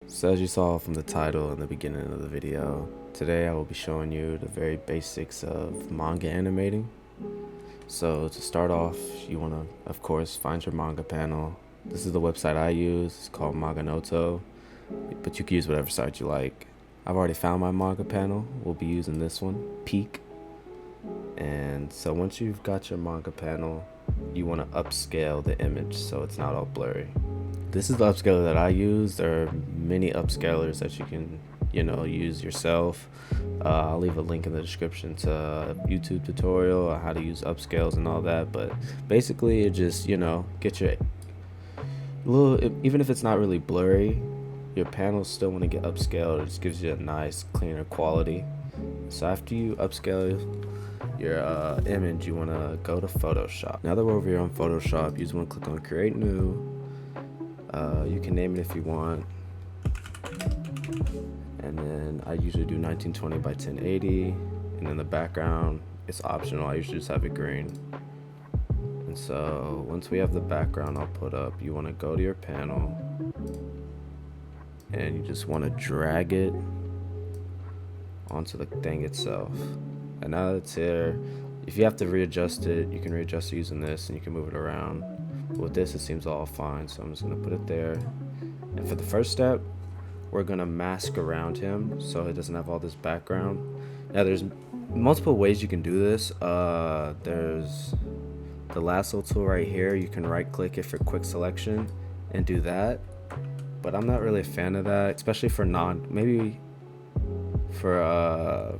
So as you saw from the title in the beginning of the video, today I will be showing you the very basics of manga animating. So to start off, you want to, of course, find your manga panel. This is the website I use. It's called Manga, but you can use whatever site you like. I've already found my manga panel. We'll be using this one, Peak. And so once you've got your manga panel, you want to upscale the image so it's not all blurry. This is the upscaler that I use. There are many upscalers that you can, use yourself. I'll leave a link in the description to a YouTube tutorial on how to use upscales and all that. But basically, it just, get your even if it's not really blurry, your panels still want to get upscaled. It just gives you a nice, cleaner quality. So after you upscale your image, you want to go to Photoshop. Now that we're over here on Photoshop, you just want to click on Create New. You can name it if you want, and then I usually do 1920 by 1080, and then the background is optional. I usually just have it green. And so once we have the background all put up, you want to go to your panel and you just want to drag it onto the thing itself. And now that it's here, if you have to readjust it, you can readjust it using this, and you can move it around. With this, it seems all fine, so I'm just gonna put it there. And for the first step, we're gonna mask around him so it doesn't have all this background. Now there's multiple ways you can do this. There's the lasso tool right here. You can right click it for quick selection and do that, but I'm not really a fan of that, especially for maybe for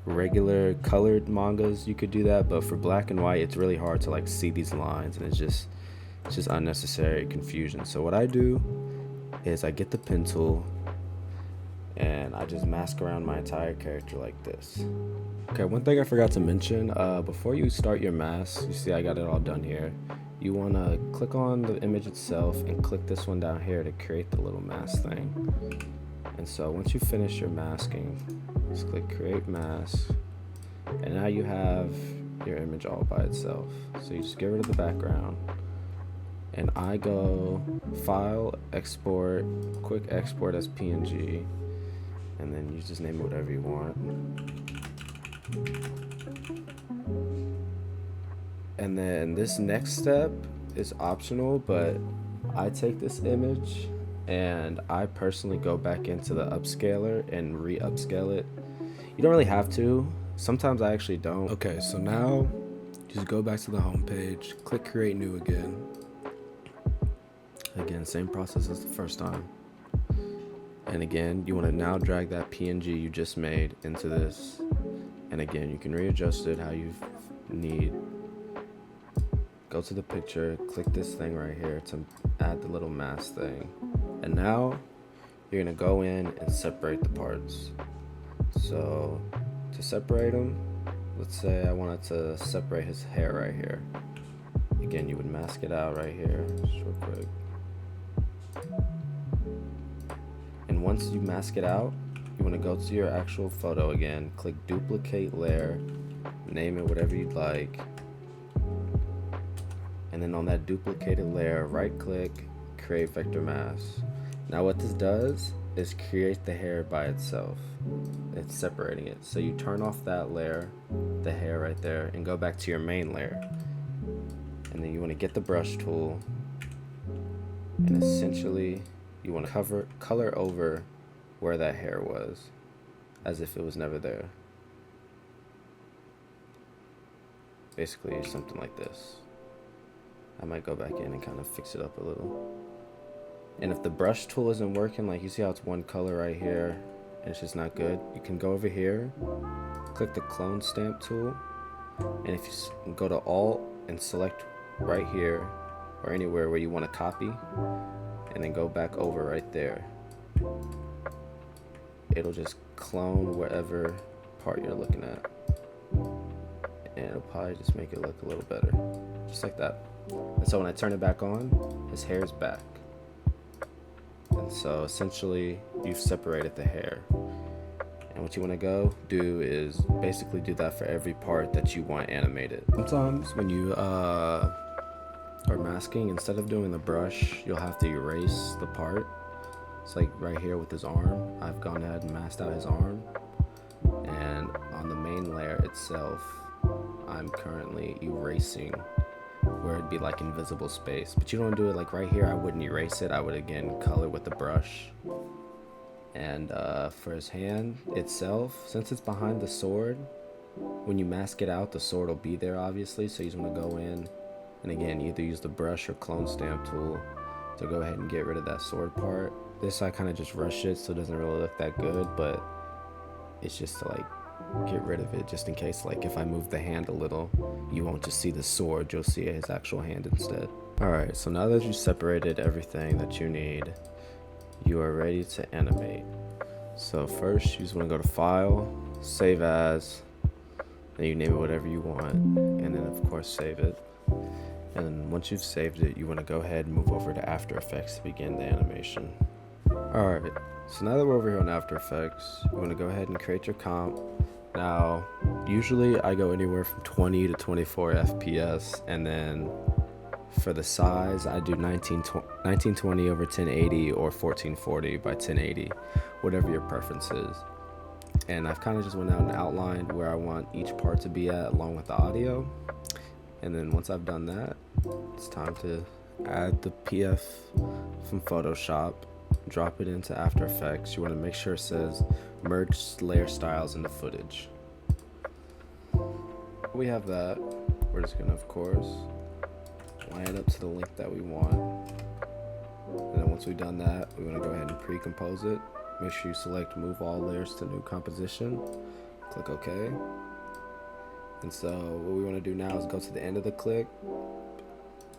regular colored mangas you could do that, but for black and white it's really hard to see these lines, and it's just unnecessary confusion. So what I do is I get the pen tool and I just mask around my entire character like this. Okay, one thing I forgot to mention, before you start your mask, you see I got it all done here. You want to click on the image itself and click this one down here to create the little mask thing. And so once you finish your masking, just click create mask, and now you have your image all by itself. So you just get rid of the background, and I go file, export, quick export as PNG, and then you just name it whatever you want. And then this next step is optional, but I take this image and I personally go back into the upscaler and re-upscale it. You don't really have to. Sometimes I actually don't. Okay, so now just go back to the home page, click create new again. Again, same process as the first time. And again, you want to now drag that PNG you just made into this. And again, you can readjust it how you need. Go to the picture, click this thing right here to add the little mask thing. And now you're gonna go in and separate the parts. So to separate them, let's say I wanted to separate his hair right here. Again, you would mask it out right here, just real quick. And once you mask it out, you want to go to your actual photo again, click duplicate layer, name it whatever you'd like, and then on that duplicated layer, right click, create vector mask. Now what this does is create the hair by itself. It's separating it. So you turn off that layer, the hair right there, and go back to your main layer. And then you want to get the brush tool, and essentially you want to color over where that hair was, as if it was never there. Basically something like this. I might go back in and kind of fix it up a little. And if the brush tool isn't working, like you see how it's one color right here and it's just not good, you can go over here, click the clone stamp tool, and if you go to Alt and select right here or anywhere where you want to copy, and then go back over right there, it'll just clone wherever part you're looking at, and it'll probably just make it look a little better, just like that. And so when I turn it back on, his hair is back. And so essentially you've separated the hair. And what you want to do is basically do that for every part that you want animated. Sometimes when you are masking, instead of doing the brush, you'll have to erase the part. It's like right here with his arm. I've gone ahead and masked out his arm. And on the main layer itself, I'm currently erasing where it'd be like invisible space. But you don't do it like right here. I wouldn't erase it. I would again color with the brush. And for his hand itself, since it's behind the sword, when you mask it out, the sword will be there obviously. So you just want to go in and again either use the brush or clone stamp tool to go ahead and get rid of that sword part. This I kind of just rush it so it doesn't really look that good, but it's just to like get rid of it just in case, like if I move the hand a little, you won't just see the sword, you'll see his actual hand instead. Alright, so now that you separated everything that you need, you are ready to animate. So first you just want to go to File, Save As, and you name it whatever you want, and then of course save it. And then once you've saved it, you want to go ahead and move over to After Effects to begin the animation. Alright, so now that we're over here on After Effects, you want to go ahead and create your comp. Now, usually I go anywhere from 20 to 24 FPS, and then for the size, I do 1920 over 1080 or 1440 by 1080, whatever your preference is. And I've kind of just went out and outlined where I want each part to be at along with the audio. And then once I've done that, it's time to add the PF from Photoshop, drop it into After Effects. You want to make sure it says merge layer styles into footage. We have that. We're just gonna of course line it up to the length that we want. And then once we've done that, we're gonna go ahead and pre-compose it. Make sure you select move all layers to new composition. Click OK. And so what we want to do now is go to the end of the clip,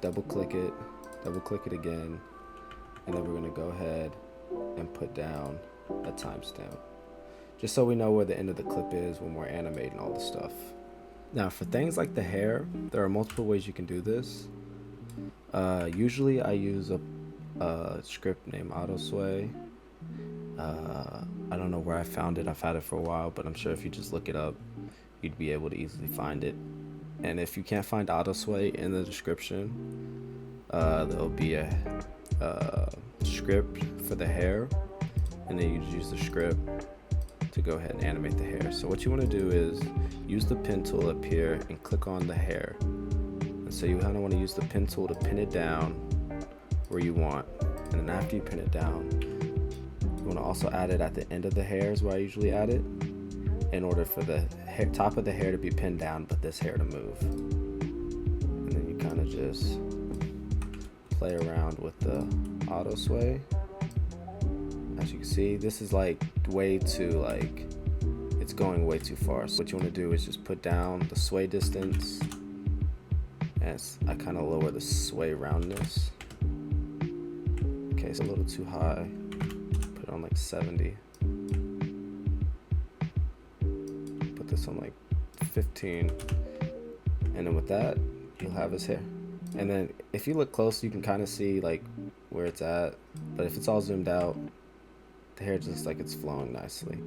double click it again, and then we're going to go ahead and put down a timestamp, just so we know where the end of the clip is when we're animating all the stuff. Now for things like the hair, there are multiple ways you can do this. Usually I use a script named AutoSway. I don't know where I found it. I've had it for a while, but I'm sure if you just look it up, you'd be able to easily find it. And if you can't find AutoSway in the description, there'll be a script for the hair, and then you just use the script to go ahead and animate the hair. So what you want to do is use the pen tool up here and click on the hair. And so you kind of want to use the pen tool to pin it down where you want. And then after you pin it down, you want to also add it at the end of the hair is where I usually add it, in order for the top of the hair to be pinned down but this hair to move. And then you kind of just play around with the auto sway. As you can see, this is like way too, like, it's going way too far. So what you want to do is just put down the sway distance, and I kind of lower the sway roundness. Okay, it's a little too high. Put it on like 70. Put this on like 15. And then with that, you'll have his hair. And then if you look close, you can kind of see like where it's at. But if it's all zoomed out, the hair just looks like it's flowing nicely.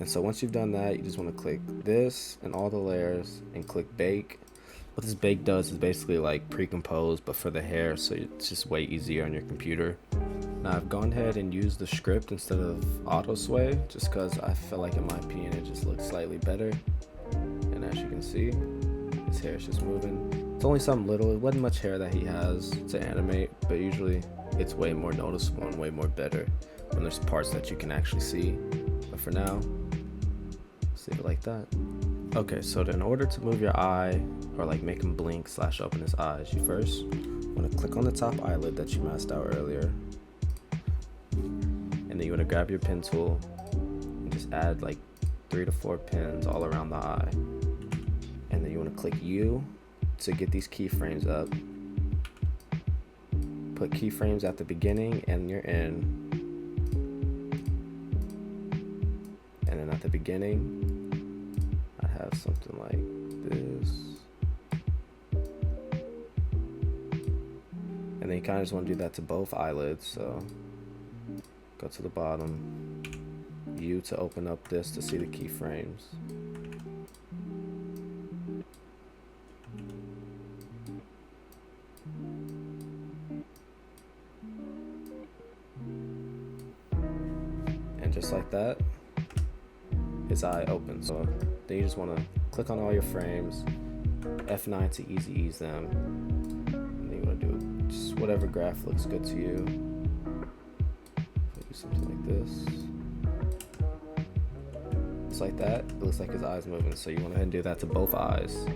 And so once you've done that, you just want to click this and all the layers and click bake. What this bake does is basically like pre-compose but for the hair, so it's just way easier on your computer. Now I've gone ahead and used the script instead of auto sway just because I feel like, in my opinion, it just looks slightly better. And as you can see, his hair is just moving. It's only something little. It wasn't much hair that he has to animate, but usually it's way more noticeable and way more better when there's parts that you can actually see. But for now, leave it like that. Okay, so in order to move your eye, or like make him blink / open his eyes, you first want to click on the top eyelid that you masked out earlier, and then you want to grab your pen tool and just add like 3 to 4 pins all around the eye, and then you want to click U to get these keyframes up. Put keyframes at the beginning and your end, and then at the beginning I have something like this, and then you kind of just want to do that to both eyelids. So go to the bottom, U to open up this to see the keyframes. And just like that, his eye opens. So then you just want to click on all your frames, F9 to easy ease them, and then you want to do just whatever graph looks good to you. Do something like this. Just like that, it looks like his eye's moving, so you want to go ahead and do that to both eyes.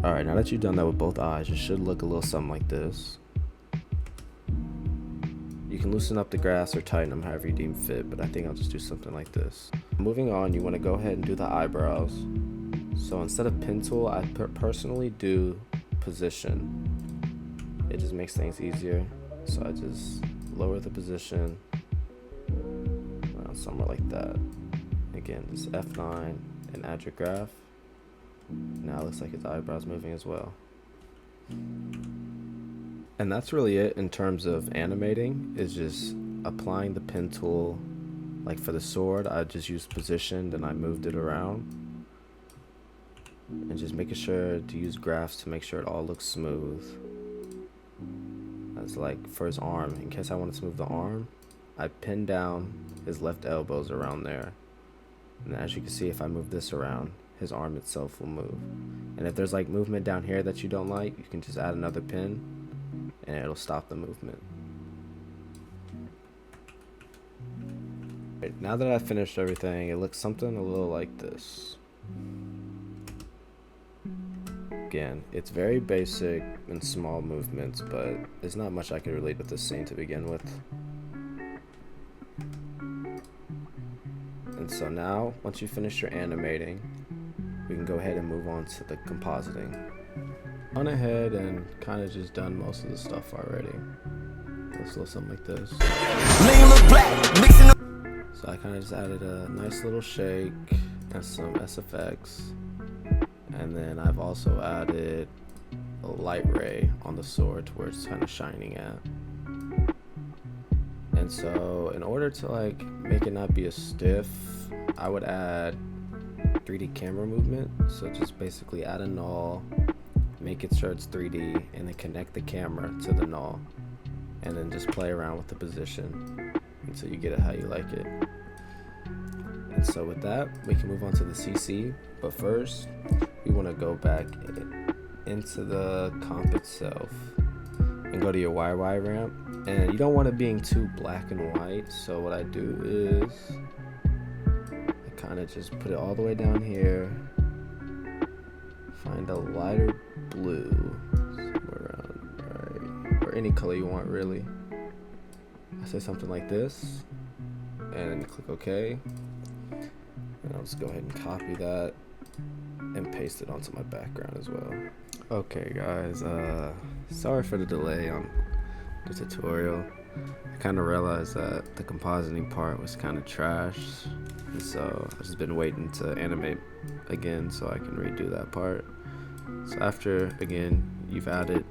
Alright, now that you've done that with both eyes, it should look a little something like this. You can loosen up the graphs or tighten them however you deem fit, but I think I'll just do something like this. Moving on, you want to go ahead and do the eyebrows. So instead of pen tool, I personally do position. It just makes things easier. So I just lower the position around somewhere like that. Again, just F9 and add your graph. Now it looks like his eyebrows moving as well. And that's really it in terms of animating, is just applying the pen tool. Like for the sword, I just used position, then I moved it around. And just making sure to use graphs to make sure it all looks smooth. As like for his arm, in case I wanted to move the arm, I pin down his left elbows around there. And as you can see, if I move this around, his arm itself will move. And if there's like movement down here that you don't like, you can just add another pin and it'll stop the movement. Right, now that I've finished everything, it looks something a little like this. Again, it's very basic and small movements, but there's not much I can relate with this scene to begin with. And so now, once you finish your animating, we can go ahead and move on to the compositing. Gone ahead and kind of just done most of the stuff already. Let's do something like this. So I kind of just added a nice little shake and some SFX. And then I've also added a light ray on the sword to where it's kind of shining at. And so in order to like make it not be as stiff, I would add 3D camera movement. So just basically add a null, make it sure it's 3D, and then connect the camera to the null, and then just play around with the position until you get it how you like it. And so with that, we can move on to the CC, but first you want to go back into the comp itself and go to your YY ramp. And you don't want it being too black and white, so what I do is I kind of just put it all the way down here, find a lighter blue somewhere around, right, or any color you want really. I say something like this and click OK, and I'll just go ahead and copy that and paste it onto my background as well. Okay guys, sorry for the delay on the tutorial. I kind of realized that the compositing part was kind of trash, and so I've just been waiting to animate again so I can redo that part. So after, again, you've added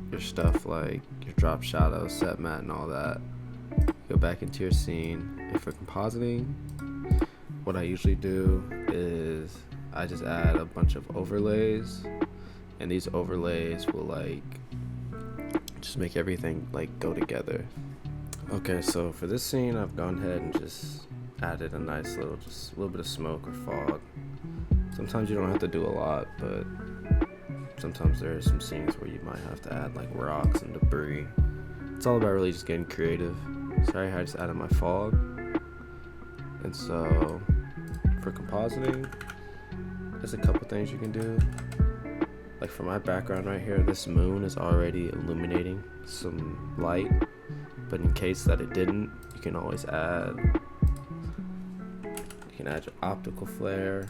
your stuff like your drop shadow, set matte, and all that, go back into your scene. And for compositing, what I usually do is I just add a bunch of overlays, and these overlays will like just make everything like go together. Okay, so for this scene, I've gone ahead and just added a nice little, just a little bit of smoke or fog. Sometimes you don't have to do a lot, but sometimes there are some scenes where you might have to add like rocks and debris. It's all about really just getting creative. Sorry, I just added my fog. And so for compositing, there's a couple things you can do. Like for my background right here, this moon is already illuminating some light, but in case that it didn't, you can always add, you can add your optical flare,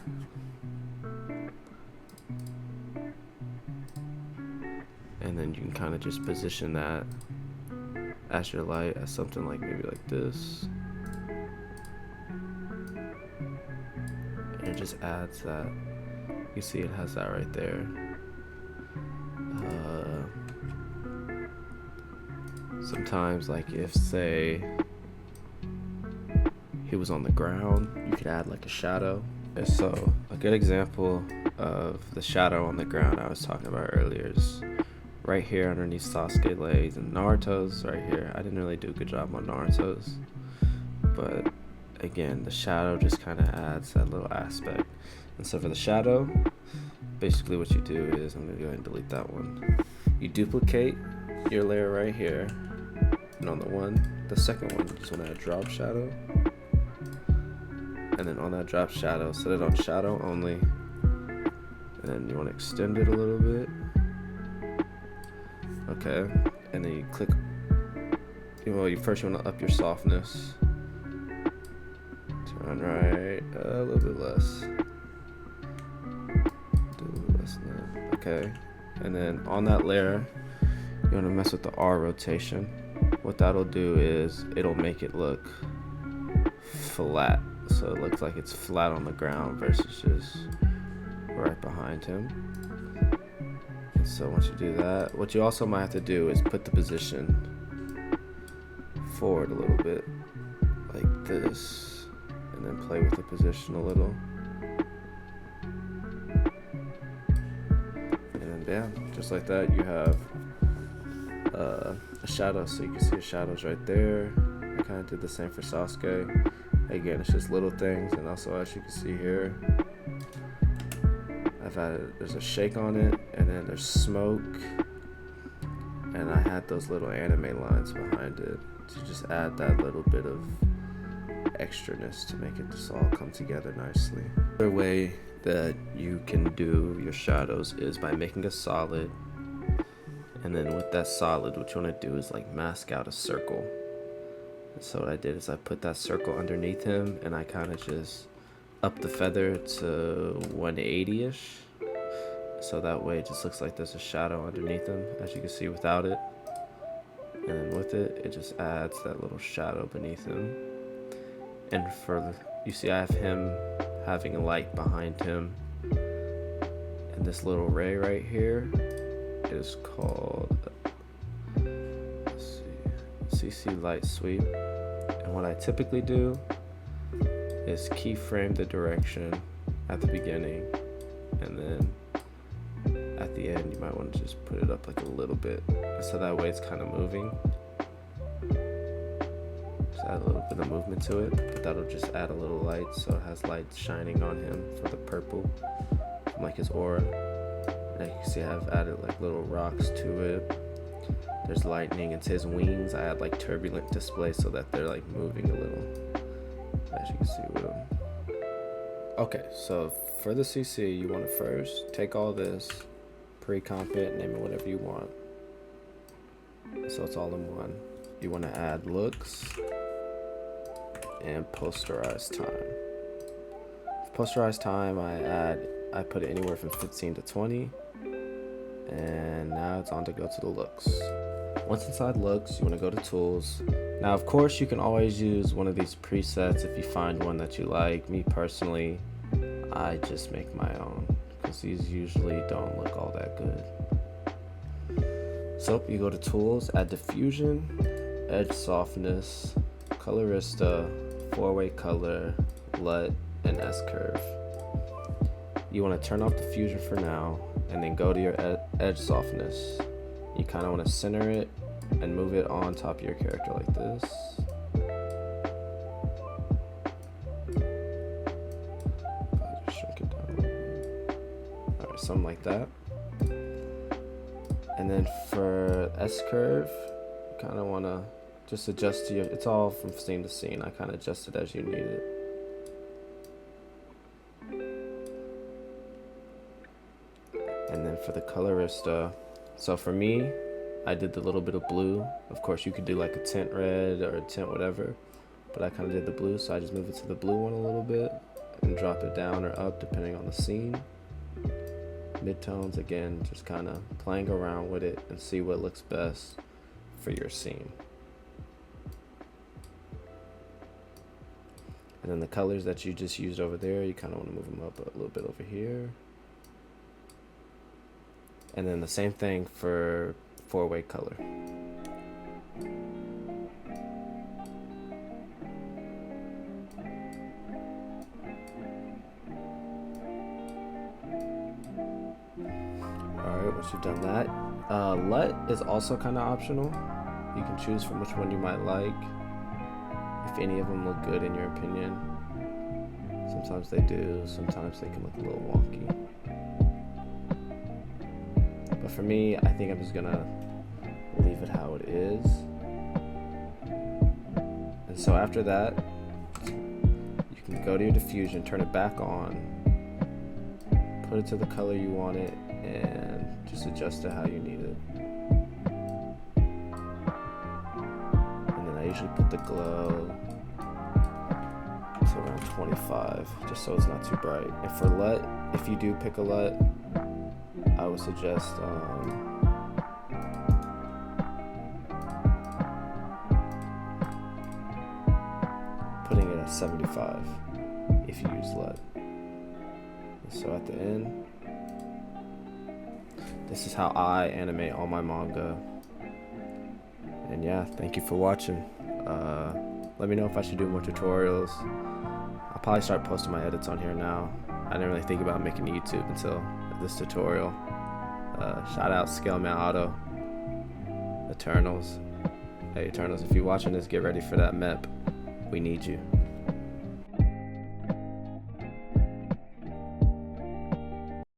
and then you can kind of just position that as your light as something like maybe like this, and it just adds that. You see it has that right there. Sometimes like if say he was on the ground, you could add like a shadow. And so a good example of the shadow on the ground I was talking about earlier is right here underneath Sasuke legs and Naruto's right here. I didn't really do a good job on Naruto's, but again, the shadow just kind of adds that little aspect. And so for the shadow, basically what you do is, I'm gonna go ahead and delete that one. You duplicate your layer right here, and on the second one, you just want to add drop shadow, and then on that drop shadow, set it on shadow only, and then you want to extend it a little bit. Okay, and then you click. Well, first you want to up your softness. Turn right a little bit less. Do a little less than that. Okay, and then on that layer, you want to mess with the R rotation. What that'll do is it'll make it look flat, so it looks like it's flat on the ground versus just right behind him. And so once you do that, what you also might have to do is put the position forward a little bit like this, and then play with the position a little, and then yeah, just like that you have a shadow. So you can see the shadows right there. I kind of did the same for Sasuke. Again, it's just little things. And also, as you can see here, there's a shake on it, and then there's smoke, and I had those little anime lines behind it to just add that little bit of extraness to make it just all come together nicely. Another way that you can do your shadows is by making a solid, and then with that solid, what you want to do is like mask out a circle. And so what I did is I put that circle underneath him, and I kind of just up the feather to 180-ish, so that way it just looks like there's a shadow underneath him, as you can see without it. And then with it, it just adds that little shadow beneath him. And you see I have him having a light behind him, and this little ray right here is called, let's see, CC light sweep. And what I typically do is keyframe the direction at the beginning, and then at the end you might want to just put it up like a little bit, so that way it's kind of moving. Just add a little bit of movement to it, but that'll just add a little light, so it has light shining on him for the purple from like his aura. And you can see I've added like little rocks to it. There's lightning, and to his wings I add like turbulent display so that they're like moving a little, as you can see with them. Okay, so for the CC, you want to first take all this, pre-comp it, name it whatever you want, so it's all in one. You want to add looks and posterize time. For posterize time, I put it anywhere from 15 to 20, and now it's on to go to the looks. Once inside looks, you want to go to tools. Now of course you can always use one of these presets if you find one that you like. Me personally, I just make my own because these usually don't look all that good. So you go to tools, add diffusion, edge softness, colorista, 4-way color, LUT, and S-curve. You want to turn off diffusion for now, and then go to your edge softness. You kind of want to center it and move it on top of your character like this. I'll just shrink it down a little bit. Alright, something like that. And then for S-curve, you kind of want to just adjust to it's all from scene to scene. I kind of adjust it as you need it. And then for the colorista, so for me, I did the little bit of blue. Of course, you could do like a tint red or a tint whatever, but I kind of did the blue, so I just moved it to the blue one a little bit and drop it down or up depending on the scene. Midtones, again, just kind of playing around with it and see what looks best for your scene. And then the colors that you just used over there, you kind of want to move them up a little bit over here. And then the same thing for 4-way color. Alright, once you've done that, LUT is also kind of optional. You can choose from which one you might like. if any of them look good in your opinion. Sometimes they do, sometimes they can look a little wonky. But for me, I think I'm just gonna leave it how it is. And so after that, you can go to your diffusion, turn it back on, put it to the color you want it, and just adjust it how you need it. And then I usually put the glow to around 25, just so it's not too bright. And for LUT, if you do pick a LUT, I would suggest putting it at 75 if you use LUT. So at the end, this is how I animate all my manga. And yeah, thank you for watching. Let me know if I should do more tutorials. I'll probably start posting my edits on here now. I didn't really think about making YouTube until this tutorial. Shout out Scaleman Auto, Eternals. Hey Eternals, if you're watching this, get ready for that MEP. We need you.